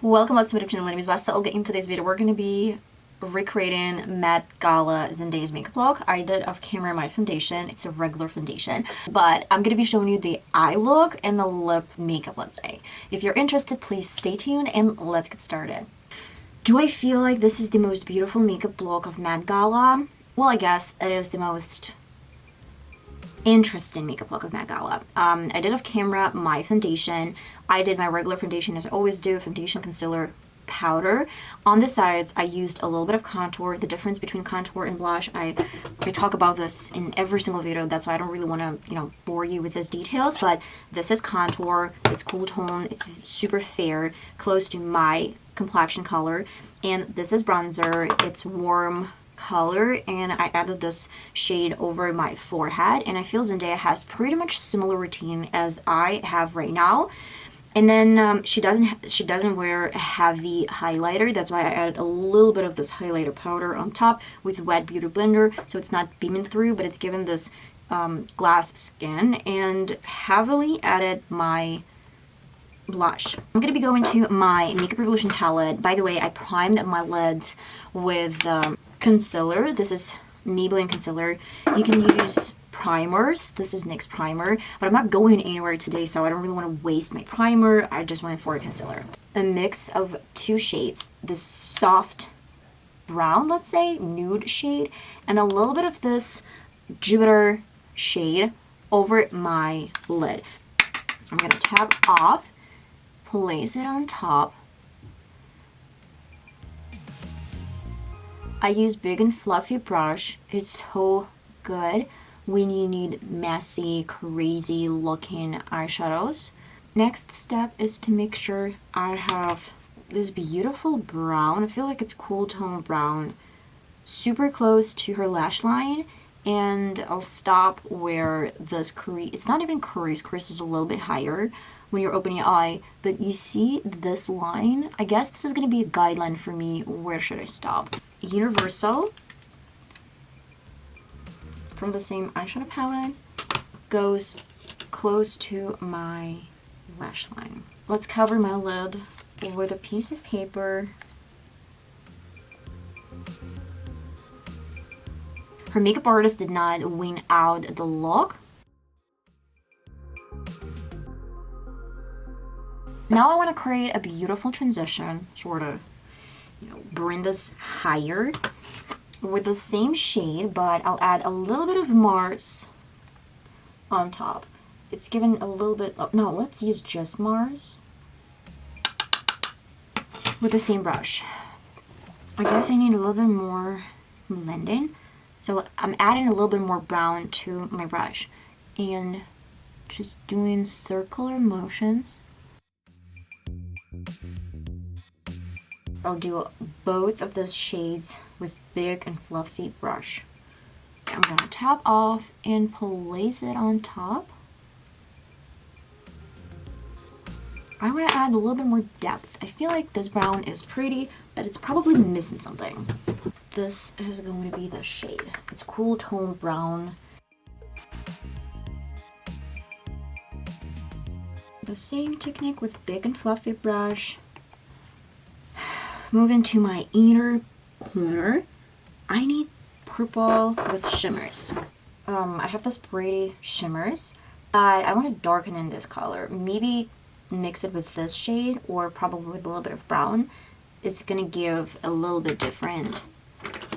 Welcome up to my YouTube channel. My name is VassaOlga. In today's video, we're going to be recreating Met Gala Zendaya's makeup look. I did off camera my foundation. It's a regular foundation, but I'm going to be showing you the eye look and the lip makeup, let's say. If you're interested, please stay tuned and let's get started. Do I feel like this is the most beautiful makeup look of Met Gala? Well, I guess it is the most interesting makeup look of Met Gala. I did off camera my foundation. I did my regular foundation as I always do, foundation, concealer, powder. On the sides, I used a little bit of contour. The difference between contour and blush, I talk about this in every single video. That's why I don't really want to, bore you with those details. But this is contour. It's cool tone. It's super fair, close to my complexion color. And this is bronzer. It's warm color, and I added this shade over my forehead, and I feel Zendaya has pretty much similar routine as I have right now. And then she doesn't wear a heavy highlighter. That's why I added a little bit of this highlighter powder on top with wet beauty blender, so it's not beaming through, but it's given this glass skin. And heavily added my blush. I'm going to be going to my Makeup Revolution palette. By the way, I primed my lids with concealer. This is Maybelline concealer. You can use primers. This is NYX primer, but I'm not going anywhere today, so I don't really want to waste my primer. I just went for a concealer. A mix of two shades. This soft brown, let's say, nude shade, and a little bit of this Jupiter shade over my lid. I'm going to tap off, place it on top. I use big and fluffy brush. It's so good when you need messy, crazy looking eyeshadows. Next step is to make sure I have this beautiful brown. I feel like it's cool tone brown, super close to her lash line. And I'll stop where this crease, it's not even crease is a little bit higher when you're opening your eye, but you see this line? I guess this is going to be a guideline for me. Where should I stop? Universal, from the same eyeshadow palette, goes close to my lash line. Let's cover my lid with a piece of paper. Her makeup artist did not wing out the look. Now I want to create a beautiful transition, sort of, bring this higher with the same shade, but I'll add a little bit of Mars on top. It's given a little bit of, no, let's use just Mars with the same brush. I guess I need a little bit more blending. So I'm adding a little bit more brown to my brush and just doing circular motions. I'll do both of those shades with big and fluffy brush. I'm going to tap off and place it on top. I want to add a little bit more depth. I feel like this brown is pretty, but it's probably missing something. This is going to be the shade. It's cool tone brown. The same technique with big and fluffy brush. Move into my inner corner. I need purple with shimmers. I have this pretty shimmers, but I want to darken in this color. Maybe mix it with this shade or probably with a little bit of brown. It's gonna give a little bit different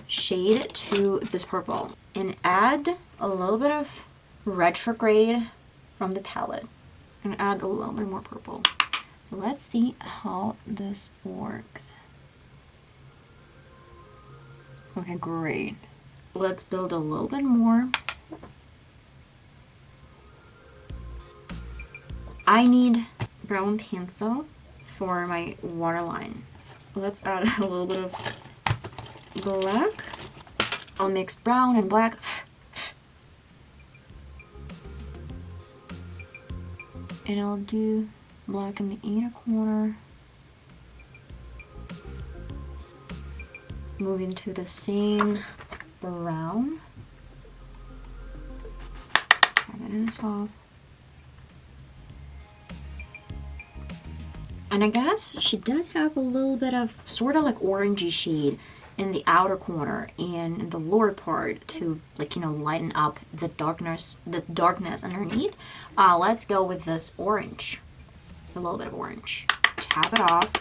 shade to this purple. And add a little bit of retrograde from the palette and add a little bit more purple. So let's see how this works. Okay, great. Let's build a little bit more. I need brown pencil for my waterline. Let's add a little bit of black. I'll mix brown and black. And I'll do black in the inner corner. Move into the same brown. Tap it in the top. And I guess she does have a little bit of sort of like orangey shade in the outer corner and in the lower part to, like, you know, lighten up the darkness underneath. Let's go with this orange. A little bit of orange. Tap it off.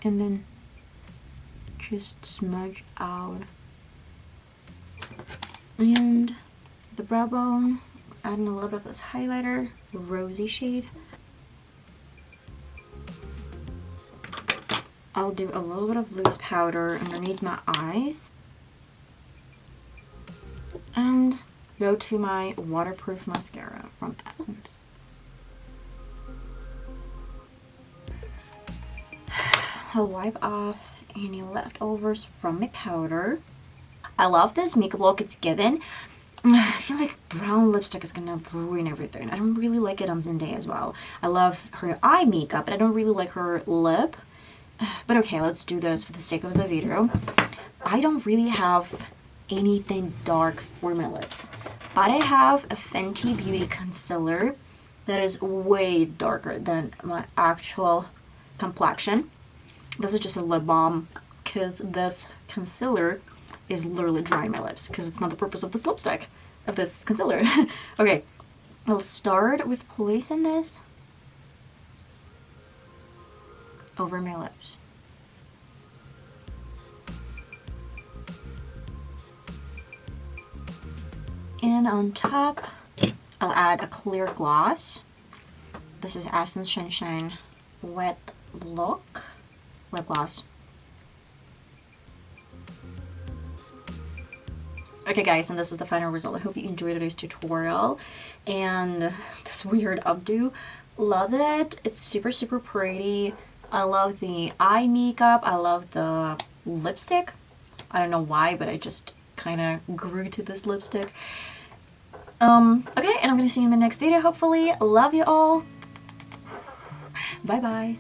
And then just smudge out. And the brow bone, adding a little bit of this highlighter, rosy shade. I'll do a little bit of loose powder underneath my eyes. And go to my waterproof mascara from Essence. I'll wipe off any leftovers from my powder. I love this makeup look it's given. I feel like brown lipstick is gonna ruin everything. I don't really like it on Zendaya as well. I love her eye makeup, but I don't really like her lip. But okay, let's do this for the sake of the video. I don't really have anything dark for my lips, but I have a Fenty Beauty concealer that is way darker than my actual complexion. This is just a lip balm because this concealer is literally drying my lips because it's not the purpose of this lipstick, of this concealer. Okay, I'll start with placing this over my lips. And on top, I'll add a clear gloss. This is Essence Sunshine Wet Look lip gloss. Okay guys, and this is the final result. I hope you enjoyed today's tutorial and this weird updo. Love it. It's super, super pretty. I love the eye makeup. I love the lipstick. I don't know why, but I just kind of grew to this lipstick. Okay, and I'm gonna see you in the next video, hopefully. Love you all. Bye bye.